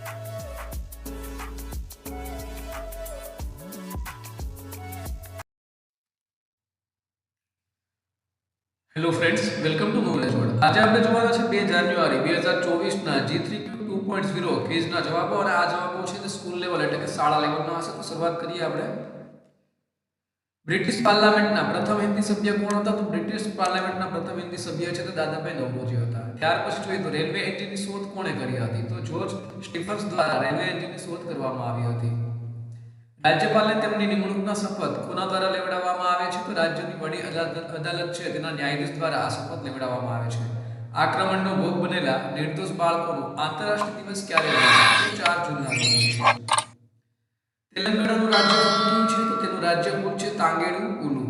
Hello friends, welcome to knowledge world. આજે આપણે જોવાના છે 2 જાન્યુઆરી 2024 ના G3Q 2.0 ક્વિઝના જવાબો, અને આ જવાબો છે તે સ્કૂલ લેવલ એટલે કે શાળા લેવલના હશે. તો શરૂઆત કરીએ આપણે. બ્રિટિશ પાર્લામેન્ટના પ્રથમ હિન્દી સભ્ય કોણ હતા? તો બ્રિટિશ પાર્લામેન્ટના પ્રથમ હિન્દી સભ્ય છે તે દાદાભાઈ નવરોજી હતા. ત્યાર પછી જોઈએ તો રેલવે એન્જિનની શોધ કોણે કરી હતી? તો જોર્જ સ્ટીફન્સ દ્વારા રેલવે એન્જિનની શોધ કરવામાં આવી હતી. રાજ્યપાલને તેમની નિમણૂકના શપથ કોના દ્વારા લેવડાવવામાં આવે છે? તો રાજ્યની વડી અદાલત છે તેના ન્યાયાધીશ દ્વારા આ શપથ લેવડાવવામાં આવે છે. આક્રમણનો ભોગ બનેલા નિર્દોષ બાળકોનો આંતરરાષ્ટ્રીય દિવસ ક્યારે મનાવાય? તો 4 જૂનના રોજ. તેલંગાણાનું રાજ્ય કયું છે? તો તેનું રાજ્ય કુલ છે તાંગેડુ ઉલુ.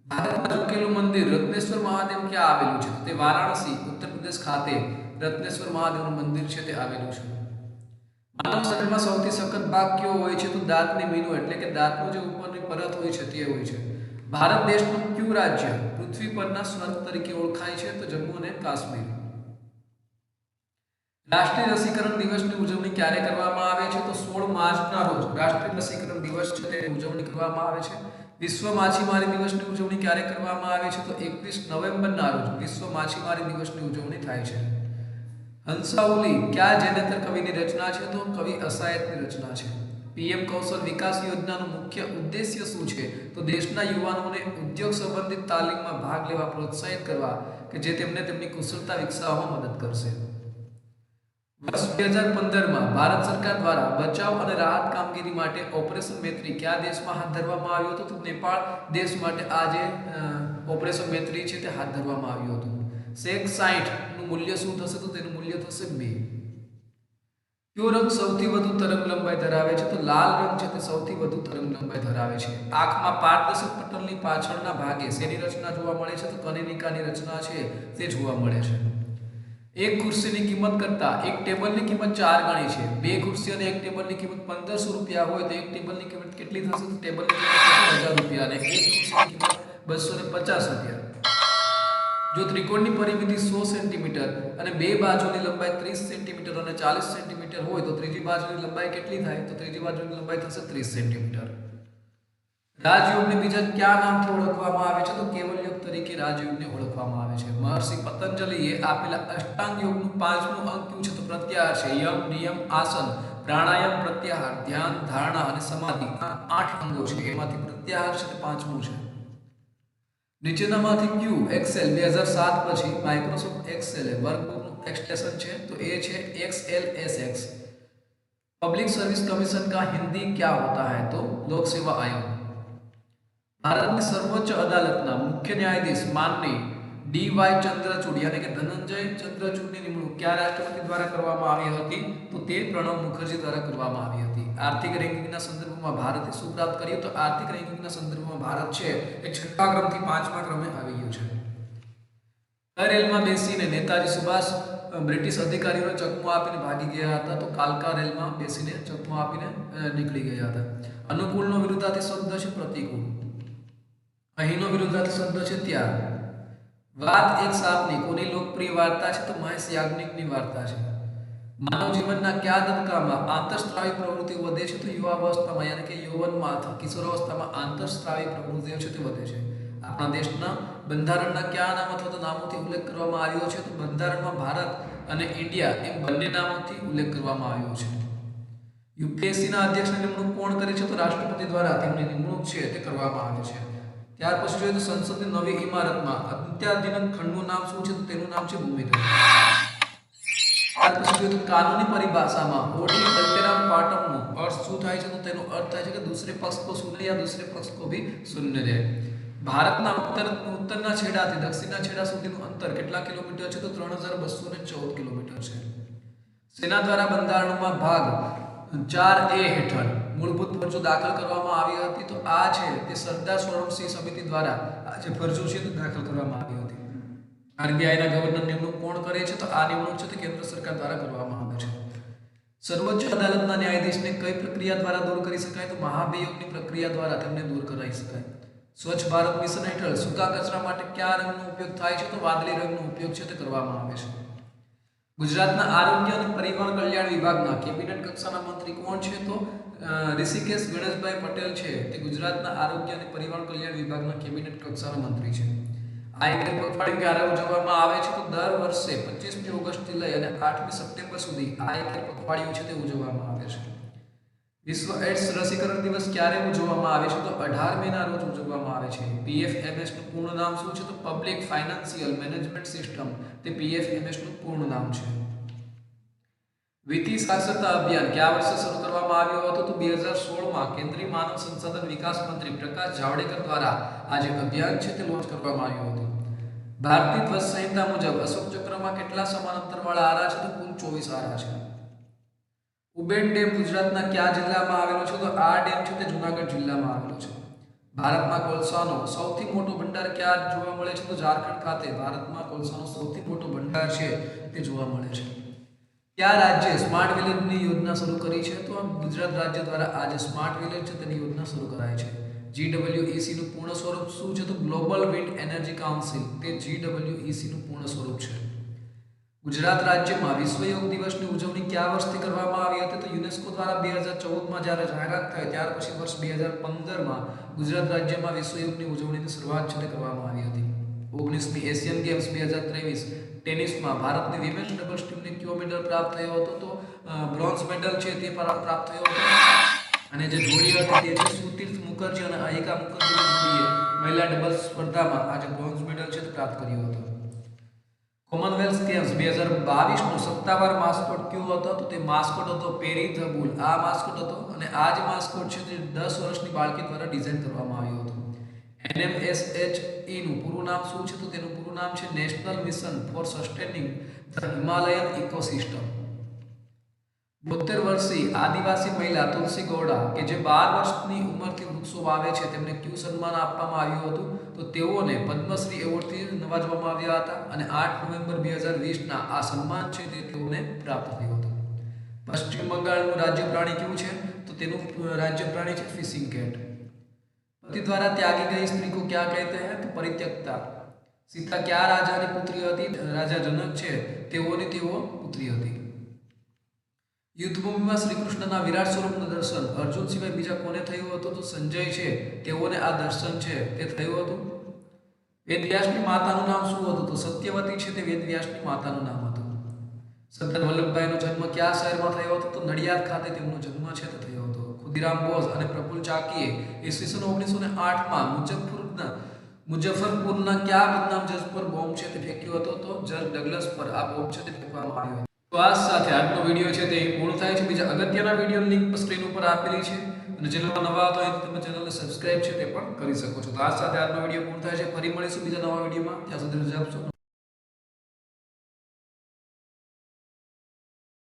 ભારતમાં ઝૂકેલું મંદિર રત્નેશ્વર મહાદેવ ક્યાં આવેલું છે? તે વારાણસી ઉત્તર પ્રદેશ ખાતે રત્નેશ્વર મહાદેવનું મંદિર છે તે આવેલું છે. માનવ શરીરમાં સૌથી સખત ભાગ કયો હોય છે? તો દાંતની મીનું એટલે કે દાંતનો જે ઉપરની પરત હોય છે તે હોય છે. ભારત દેશનું કયું રાજ્ય પૃથ્વી પરના સ્વર્ગ તરીકે ઓળખાય છે? તો જમ્મુ અને કાશ્મીર. રાષ્ટ્રીય રસીકરણ દિવસની ઉજવણી ક્યારે કરવામાં આવે છે? તો 16 માર્ચના રોજ રાષ્ટ્રીય રસીકરણ દિવસ છે તેની ઉજવણી કરવામાં આવે છે. વિશ્વ માછીમારી દિવસની ઉજવણી ક્યારે કરવામાં આવે છે? તો 21 નવેમ્બરના રોજ વિશ્વ માછીમારી દિવસની ઉજવણી થાય છે. હંસાઉલી કયા જૈનેતર કવિની રચના છે? તો કવિ અસાયતની રચના છે. પીએમ કૌશલ વિકાસ યોજનાનો મુખ્ય ઉદ્દેશ્ય શું છે? તો દેશના યુવાનોને ઉદ્યોગ સંબંધિત તાલીમમાં ભાગ લેવા પ્રોત્સાહિત કરવા કે જે તેમને તેમની કુશળતા વિકસાવવામાં મદદ કરશે. વર્ષ 2015માં ભારત સરકાર દ્વારા બચાવ અને રાહત કામગીરી માટે ઓપરેશન મૈત્રી કયા દેશમાં હાથ ધરવામાં આવ્યું હતું? તો નેપાળ દેશ માટે આ જે ઓપરેશન મૈત્રી છે તે હાથ ધરવામાં આવ્યું હતું. સેક 60 નું મૂલ્ય શું થશે? તો તેનું મૂલ્ય થશે 2. કયો રંગ સૌથી વધુ તરંગ લંબાઈ ધરાવે છે? તો લાલ રંગ છે તે સૌથી વધુ તરંગ લંબાઈ ધરાવે છે. આંખમાં પારદર્શક પટલની પાછળના ભાગે શેની રચના જોવા મળે છે? તો કનેનિકાની રચના છે તે જોવા મળે છે. એક ખુરશીની કિંમત કરતા એક ટેબલની કિંમત 4 ગણી છે. 2 ખુરશી અને એક ટેબલની કિંમત 1500 રૂપિયા હોય તો એક ટેબલની કિંમત કેટલી થશે? તો ટેબલની કિંમત 1000 રૂપિયા અને એક ખુરશીની કિંમત 250 રૂપિયા. જો ત્રિકોણની પરિમિતિ 100 સેન્ટીમીટર અને બે બાજુની લંબાઈ 30 સેન્ટીમીટર અને 40 સેન્ટીમીટર હોય તો ત્રીજી બાજુની લંબાઈ કેટલી થાય? તો ત્રીજી બાજુની લંબાઈ થશે 30 સેન્ટીમીટર. રાજયોગને બીજા કયા નામથી ઓળખવામાં આવે છે? તો કેવલયોગ તરીકે રાજયોગને ઓળખવામાં આવે છે. મહર્ષિ પતંજલિએ આપેલા અષ્ટાંગ યોગનું 5મું અંગ કયું છે? તો પ્રત્યાહાર છે. યમ, નિયમ, આસન, પ્રાણાયામ, પ્રત્યાહાર, ધ્યાન, ધારણા અને સમાધિ આ 8 અંગો છે. એમાંથી પ્રત્યાહાર છે તે 5મું છે. નીચેનામાંથી કયું એક્સેલ 2007 પછી માઇક્રોસોફ્ટ એક્સેલ વર્કબુકનું એક્સટેન્શન છે? તો એ છે XLSX. पब्लिक सर्विस कमीशन का हिंदी क्या होता है? तो लोक सेवा आयोग. भारतની સર્વોચ્ચ અદાલતના મુખ્ય ન્યાયાધીશ માનની ડી.વાય. ચંદ્રચૂડ એટલે કે ધનંજય ચંદ્રચૂડની નિમણૂક કયા રાષ્ટ્રપતિ દ્વારા કરવામાં આવી હતી? તો તે પ્રણવ મુખર્જી દ્વારા કરવામાં આવી હતી. આર્થિક રેન્કિંગના સંદર્ભમાં ભારતે શું પ્રાપ્ત કર્યું? તો આર્થિક રેન્કિંગના સંદર્ભમાં ભારત છે એ 6થા ક્રમથી 5મા ક્રમે આવી ગયું છે. કઈ રેલમાં બેસીને નેતાજી સુભાષ બ્રિટિશ અધિકારીઓને ચકમો આપીને ભાગી ગયા હતા? તો કાલકા રેલમાં બેસીને ચકમો આપીને નીકળી ગયા હતા. અનુકૂળનો વિરુદ્ધાર્થી શબ્દ છે પ્રતિકૂળ. અહીંનો વિરુદ્ધાર્થી શબ્દ છે ત્યાગ. વાત એક સાપની કોની લોકપ્રિય વાર્તા છે? તો મહેશ યાજ્ઞિકની વાર્તા છે. માનવ જીવનના કયા તબક્કામાં આંતરસ્ત્રાવી પ્રવૃત્તિ વધે છે? તો યુવાવસ્થામાં એટલે કે યૌવનમાં અથવા કિશોરાવસ્થામાં આંતરસ્ત્રાવી પ્રવૃત્તિઓ છે તે વધે છે. આપણા દેશના બંધારણના કયા નામ અથવા તો નામોથી ઉલ્લેખ કરવામાં આવ્યો છે? તો બંધારણમાં ભારત અને ઇન્ડિયા એમ બંને નામોથી ઉલ્લેખ કરવામાં આવ્યો છે. યુપીએસસીના અધ્યક્ષની નિમણૂક કોણ કરે છે? તો રાષ્ટ્રપતિ દ્વારા તેમની નિમણૂક છે તે કરવામાં આવે છે. ત્યાર પછી જોઈએ તો સંસદની નવી ઇમારતમાં અત્યાધુનિક ખંડનું નામ શું છે? તો તેનું નામ છે ભૂમિધર. ત્યાર પછી જોઈએ તો કાનૂની પરિભાષામાં ઓડી અલ્ટેરામ પાર્ટમનો અર્થ શું થાય છે? તો તેનો અર્થ થાય છે કે दूसरे पक्ष को सुनने या दूसरे पक्ष को भी सुनने दे. ભારતના ઉત્તરના છેડાથી દક્ષિણના છેડા સુધીનું અંતર કેટલા કિલોમીટર છે? તો 3214 કિલોમીટર છે. સેના દ્વારા બંધારણમાં ભાગ 4A હેઠળ મૂળભૂત ફરજો દાખલ કરવામાં આવી હતી. તો આ છે તે સરદાર સરોવરસિંહ સમિતિ દ્વારા આ જે ફરજો છે તે દાખલ કરવામાં આવી હતી. આરબીઆઈના ગવર્નર નિમણૂક કોણ કરે છે? તો આ નિમણૂક છે તે કેન્દ્ર સરકાર દ્વારા કરવામાં આવે છે. સર્વોચ્ચ અદાલતના ન્યાયાધીશને કઈ પ્રક્રિયા દ્વારા દૂર કરી શકાય? તો મહાભિયોગની પ્રક્રિયા દ્વારા તેમને દૂર કરાવી શકાય. સ્વચ્છ ભારત મિશન હેઠળ સૂકા કચરા માટે કયા રંગનો ઉપયોગ થાય છે? તો વાદળી રંગનો ઉપયોગ છે તે કરવામાં આવે છે. ગુજરાતના આરોગ્ય અને પરિવાર કલ્યાણ વિભાગના કેબિનેટ કક્ષાના મંત્રી કોણ છે? તો ઋષિકેશ ગણેશભાઈ પટેલ છે તે ગુજરાતના આરોગ્ય અને પરિવાર કલ્યાણ વિભાગના કેબિનેટ કક્ષાના મંત્રી છે. આ એક પખવાડિયું ક્યારે ઉજવવામાં આવે છે? તો દર વર્ષે 25મી ઓગસ્ટથી લઈ અને 8મી સપ્ટેમ્બર સુધી આ એક પખવાડિયું છે તે ઉજવવામાં આવે છે. વિશ્વ એડ્સ રસીકરણ દિવસ ક્યારે ઉજવવામાં આવે છે? તો 18 મેના રોજ ઉજવવામાં આવે છે. PFMS નું પૂર્ણ નામ શું છે? તો પબ્લિક ફાઇનાન્સિયલ મેનેજમેન્ટ સિસ્ટમ તે PFMS નું પૂર્ણ નામ છે. વિત્તીય સાક્ષરતા અભિયાન કયા વર્ષે શરૂ કરવામાં આવ્યો હતો? તો 2016માં કેન્દ્રીય માનવ સંસાધન વિકાસ મંત્રી પ્રકાશ જાવડેકર દ્વારા આ જે અભિયાન છે તે લોન્ચ કરવામાં આવ્યું હતું. ભારતીય ધ્વજ સંહિતા મુજબ અશોક ચક્રમાં કેટલા સમાંતરવાળા આરા છે? તો કુલ 24 આરા છે. ઉબેડ ડેમ ગુજરાતના કયા જિલ્લામાં આવેલો છે? તો આ ડેમ છે તે જૂનાગઢ જિલ્લામાં આવેલો છે. ભારતમાં કોલસાનો સૌથી મોટો ભંડાર ક્યાં જોવા મળે છે? તો ઝારખંડ ખાતે ભારતમાં કોલસાનો સૌથી મોટો ભંડાર છે તે જોવા મળે છે. કયા રાજ્યે સ્માર્ટ વિલેજની યોજના શરૂ કરી છે? તો ગુજરાત રાજ્ય દ્વારા આજે સ્માર્ટ વિલેજ છે તેની યોજના શરૂ કરાઈ છે. GWEC નું પૂર્ણ સ્વરૂપ શું છે? તો ગ્લોબલ વિન્ડ એનર્જી કાઉન્સિલ તે GWEC નું પૂર્ણ સ્વરૂપ છે. ગુજરાત રાજ્યમાં વિશ્વ યોગ દિવસની ઉજવણી કયા વર્ષથી કરવામાં આવી હતી? તો યુનેસ્કો દ્વારા 2014માં જ્યારે જાહેરાત થઈ ત્યાર પછી વર્ષ 2015માં ગુજરાત રાજ્યમાં વિશ્વ યોગની ઉજવણીની શરૂઆત છે તે કરવામાં આવી હતી. 19મી એશિયન ગેમ્સ 2023 ટેનિસમાં ભારતની વિમેન્સ ડબલ્સ ટીમને કયો મેડલ પ્રાપ્ત થયો હતો? તો બ્રોન્ઝ મેડલ છે તે પ્રાપ્ત થયો હતો. અને જે જોડી હતી તે છે સુતીર્થ મુખર્જી અને અયિકા મુખર્જીની જોડીએ મહિલા ડબલ્સ સ્પર્ધામાં આજે બ્રોન્ઝ મેડલ છે તે પ્રાપ્ત કર્યો હતો. કોમનવેલ્થ ગેમ્સ 2022 નો સત્તાવાર માસ્કોટ કયો હતો? તો તે માસ્કોટ હતો પેરી ધ બુલ. આ માસ્કોટ હતો અને આ જ માસ્કોટ છે તે 10 વર્ષની બાળકી દ્વારા ડિઝાઇન કરવામાં આવ્યો હતો. NMSHE નું પૂરું નામ શું છે? તો તેનું પૂરું નામ છે national mission for sustaining the Himalayan ecosystem. 72 વર્ષીય આદિવાસી મહિલા તુલસી ગૌડા કે જે 12 વર્ષની ઉંમરથી વૃક્ષો વાવે છે તેમને કયું સન્માન આપવામાં આવ્યું હતું? તો તેઓને પદ્મશ્રી એવોર્ડથી નવાજવામાં આવ્યા હતા અને 8 નવેમ્બર 2020ના આ સન્માન છે તે તેઓને પ્રાપ્ત થયું હતું. પશ્ચિમ બંગાળનું રાજ્ય પ્રાણી કયું છે? તો તેનું રાજ્ય પ્રાણી છે ફિશિંગ કેટ. પતિ દ્વારા ત્યાગી ગઈ સ્ત્રી को क्या कहते हैं? तो परित्यक्ता. સીતા કયા રાજાની પુત્રી હતી? રાજા જનક છે તેઓની તેઓ પુત્રી હતી. યુદ્ધભૂમિમાં શ્રી કૃષ્ણના વિરાટ સ્વરૂપનું દર્શન અર્જુન સિવાય બીજા કોને થયું હતું? તો સંજય છે તેઓને આ દર્શન છે તે થયું હતું. વેદવ્યાસની માતાનું નામ શું હતું? તો સત્યવતી છે તે વેદવ્યાસની માતાનું નામ હતું. સરદાર વલ્લભભાઈનો જન્મ કયા શહેરમાં થયો હતો? તો નડિયાદ ખાતે તેમનો જન્મ છે તે થયો હતો. ખુદીરામ બોઝ અને પ્રફુલ્લ ચાકીએ ઈસવીસન 1908માં મુઝફ્ફરપુરના કયા બદનામ જજ પર બોમ્બ છે તે ફેંક્યો હતો? તો જજ ડગલસ પર આ બોમ્બ છે તે ફેંકવામાં આવ્યો. તો આ સાથે આજનો વિડીયો છે તે પૂર્ણ થાય છે. બીજા અગત્યના વિડીયોની લિંક સ્ક્રીન ઉપર આપેલી છે અને ચેનલમાં નવા તો તમે ચેનલને સબસ્ક્રાઇબ છે તે પણ કરી શકો છો. તો આ સાથે આજનો વિડીયો પૂર્ણ થાય છે. ફરી મળીશું બીજા નવા વિડીયોમાં. ત્યાં સુધી રજા આપશો.